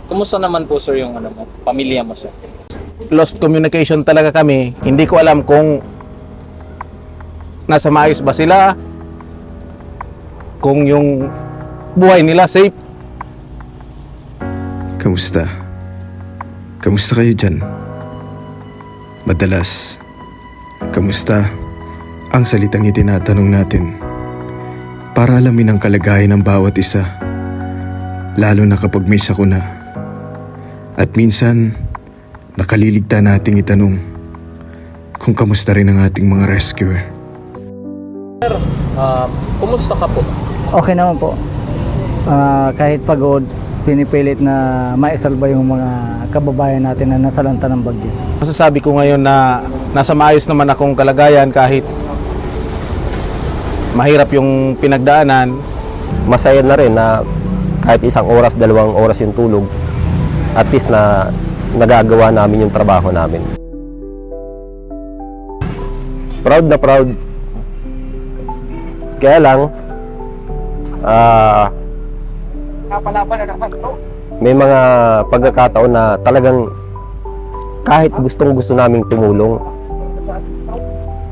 Kumusta naman po sir yung ano mo, pamilya mo sir? Lost communication talaga kami. Hindi ko alam kung nasa maayos ba sila, kung yung buhay nila safe. Kamusta? Kamusta kayo dyan? Madalas, kamusta ang salitang itinatanong natin para alamin ang kalagayan ng bawat isa, lalo na kapag may sakuna. At minsan, nakaliligta nating itanong kung kamusta rin ang ating mga rescuer. Kumusta ka po? Okay naman po. Kahit pagod, pinipilit na maisalba yung mga kababayan natin na nasalanta ng bagyo. Masasabi ko ngayon na nasa maayos naman akong kalagayan kahit mahirap yung pinagdaanan. Masaya na rin na kahit 1 oras, 2 oras yung tulog, at least na nagagawa namin yung trabaho namin. Proud na proud. Kaya lang, may mga pagkakataon na talagang kahit gustong-gusto naming tumulong,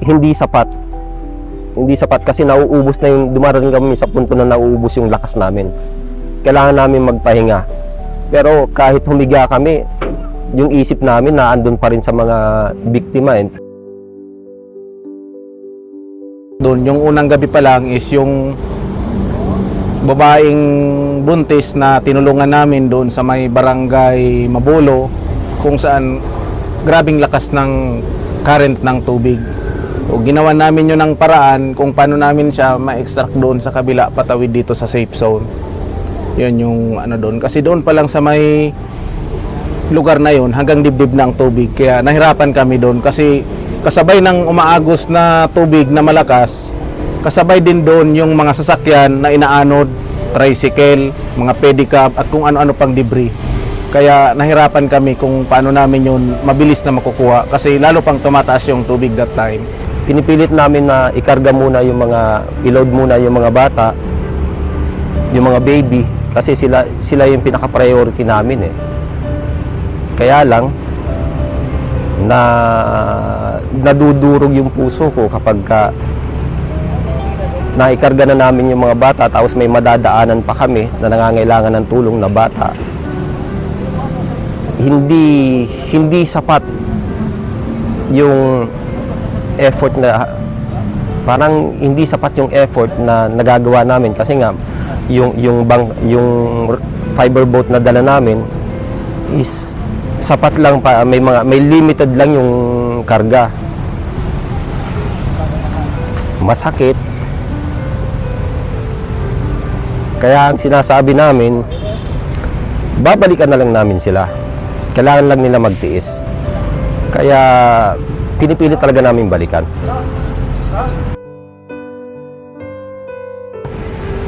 hindi sapat. Hindi sapat kasi nauubos na yung, dumarating kami sa punto na nauubos yung lakas namin. Kailangan namin magpahinga. Pero kahit humiga kami, yung isip namin na andun pa rin sa mga biktima. Doon, yung unang gabi pa lang is yung babaeng buntis na tinulungan namin doon sa may barangay Mabolo, kung saan grabing lakas ng current ng tubig. O ginawa namin yun ng paraan kung paano namin siya ma-extract doon sa kabila, patawid dito sa safe zone. Yun yung ano doon. Kasi doon pa lang sa may lugar na yun, hanggang dibdib na ang tubig. Kaya nahirapan kami doon kasi kasabay ng umaagos na tubig na malakas, kasabay din doon yung mga sasakyan na inaanod, tricycle, mga pedicab at kung ano-ano pang debris. Kaya nahirapan kami kung paano namin yun mabilis na makukuha kasi lalo pang tumataas yung tubig that time. Pinipilit namin na ikarga muna yung mga, i-load muna yung mga bata, yung mga baby, kasi sila yung pinaka-priority namin eh. Kaya lang, nadudurog yung puso ko kapag naikarga na namin yung mga bata tapos may madadaanan pa kami na nangangailangan ng tulong na bata. Hindi sapat yung effort na, parang hindi sapat yung effort na nagagawa namin kasi nga yung fiber boat na dala namin is sapat lang pa, may limited lang yung karga. Masakit. Kaya ang sinasabi namin, babalikan na lang namin sila. Kailangan lang nila magtiis. Kaya pinipilit talaga namin balikan.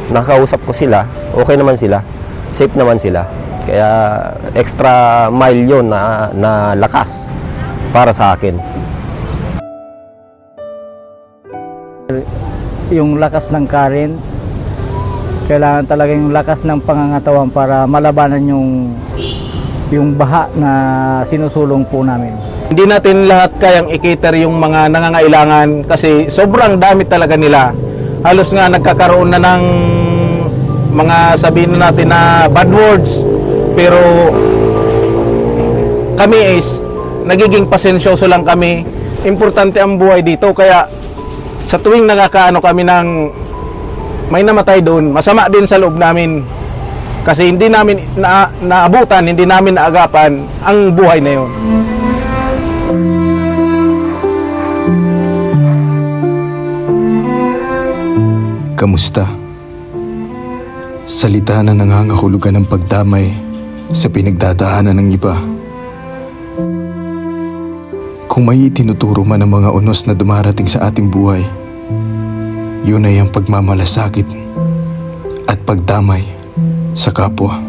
Nakausap ko sila, okay naman sila, safe naman sila. Kaya extra mile yun na lakas para sa akin. Yung lakas ng current, kailangan talaga yung lakas ng pangangatawan para malabanan yung baha na sinusulong po namin. Hindi natin lahat kayang i-cater yung mga nangangailangan kasi sobrang dami talaga nila. Halos nga nagkakaroon na ng mga sabihin na natin na bad words. Pero kami is nagiging pasensyoso lang kami. Importante ang buhay dito. Kaya sa tuwing nakakaano kami ng may namatay doon, masama din sa loob namin. Kasi hindi namin naabutan, hindi namin naagapan ang buhay na yun. Kamusta? Salita na nangangahulugan ng pagdamay sa pinagdadaanan ng iba. Kung may itinuturo man ang mga unos na dumarating sa ating buhay, yun ay ang pagmamalasakit at pagdamay sa kapwa.